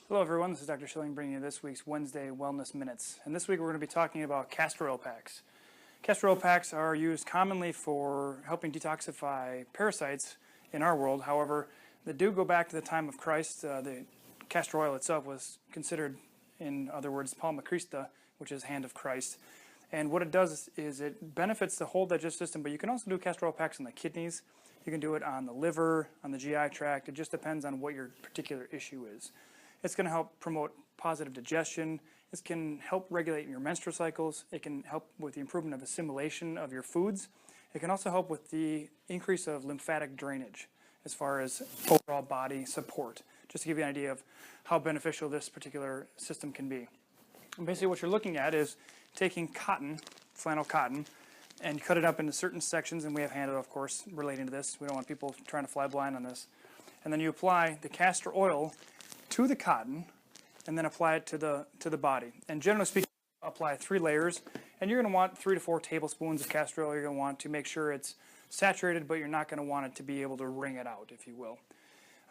Hello everyone, this is Dr. Schilling bringing you this week's Wednesday Wellness Minutes. And this week we're going to be talking about castor oil packs. Castor oil packs are used commonly for helping detoxify parasites in our world. However, they do go back to the time of Christ. The castor oil itself was considered, in other words, palma Christa, which is hand of Christ. And what it does is it benefits the whole digestive system, but you can also do castor oil packs on the kidneys. You can do it on the liver, on the GI tract. It just depends on what your particular issue is. It's going to help promote positive digestion. It can help regulate your menstrual cycles. It can help with the improvement of assimilation of your foods. It can also help with the increase of lymphatic drainage as far as overall body support, just to give you an idea of how beneficial this particular system can be. And basically what you're looking at is taking cotton, flannel cotton, and cut it up into certain sections, and we have handled, of course, relating to this. We don't want people trying to fly blind on this. And then you apply the castor oil to the cotton, and then apply it to the body. And generally speaking, apply 3 layers, and you're going to want 3 to 4 tablespoons of castor oil. You're going to want to make sure it's saturated, but you're not going to want it to be able to wring it out, if you will.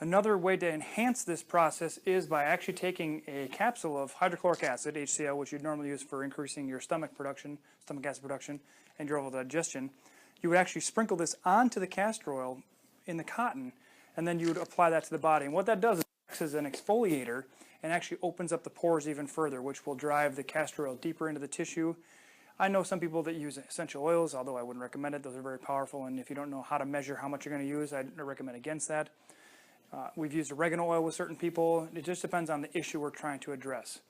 Another way to enhance this process is by actually taking a capsule of hydrochloric acid, HCl, which you'd normally use for increasing your stomach acid production, and your overall digestion. You would actually sprinkle this onto the castor oil in the cotton, and then you would apply that to the body. And what that does is as an exfoliator and actually opens up the pores even further, which will drive the castor oil deeper into the tissue. I know some people that use essential oils, although I wouldn't recommend it. Those are very powerful, and if you don't know how to measure how much you're going to use, I'd recommend against that. We've used oregano oil with certain people. It just depends on the issue we're trying to address.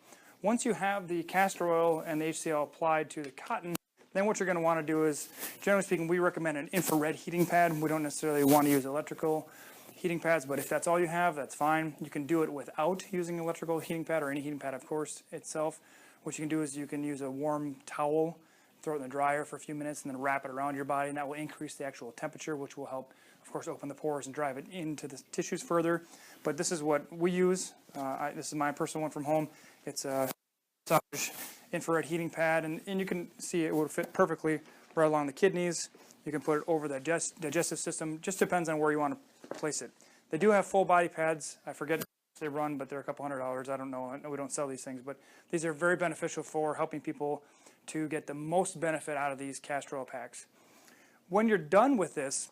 Once you have the castor oil and the HCl applied to the cotton, then what you're going to want to do is, generally speaking, we recommend an infrared heating pad. We don't necessarily want to use electrical heating pads, but if that's all you have, that's fine. You can do it without using electrical heating pad or any heating pad, of course, itself. What you can do is you can use a warm towel, throw it in the dryer for a few minutes, and then wrap it around your body, and that will increase the actual temperature, which will help, of course, open the pores and drive it into the tissues further. But this is what we use. This is my personal one from home. It's a infrared heating pad, and you can see it will fit perfectly right along the kidneys. You can put it over the digestive system. Just depends on where you want to place it. They do have full body pads. I forget if they run, but they're a couple $100. I don't know. We don't sell these things, but these are very beneficial for helping people to get the most benefit out of these castor oil packs. When you're done with this,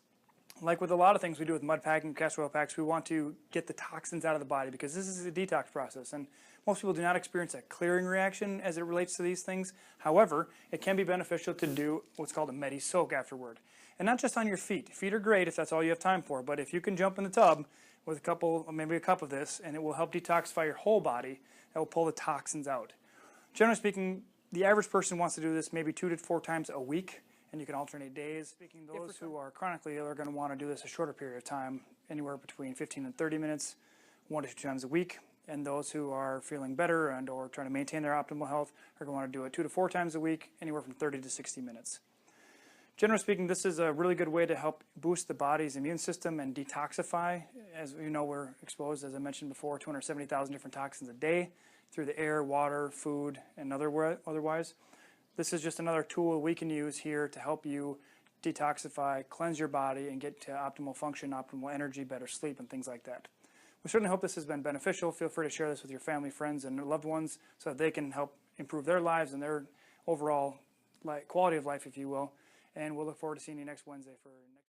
like with a lot of things we do with mud packing, castor oil packs, we want to get the toxins out of the body because this is a detox process, and most people do not experience a clearing reaction as it relates to these things. However, it can be beneficial to do what's called a medi soak afterward. And not just on your feet. Feet are great if that's all you have time for, but if you can jump in the tub with maybe a cup of this, and it will help detoxify your whole body, that will pull the toxins out. Generally speaking, the average person wants to do this maybe 2 to 4 times a week, and you can alternate days. Those who are chronically ill are going to want to do this a shorter period of time, anywhere between 15 and 30 minutes, 1 to 2 times a week. And those who are feeling better and or trying to maintain their optimal health are going to want to do it 2 to 4 times a week, anywhere from 30 to 60 minutes. Generally speaking, this is a really good way to help boost the body's immune system and detoxify. As you know, we're exposed, as I mentioned before, 270,000 different toxins a day through the air, water, food, and otherwise. This is just another tool we can use here to help you detoxify, cleanse your body, and get to optimal function, optimal energy, better sleep, and things like that. We certainly hope this has been beneficial. Feel free to share this with your family, friends, and loved ones so that they can help improve their lives and their overall quality of life, if you will. And we'll look forward to seeing you next Wednesday for next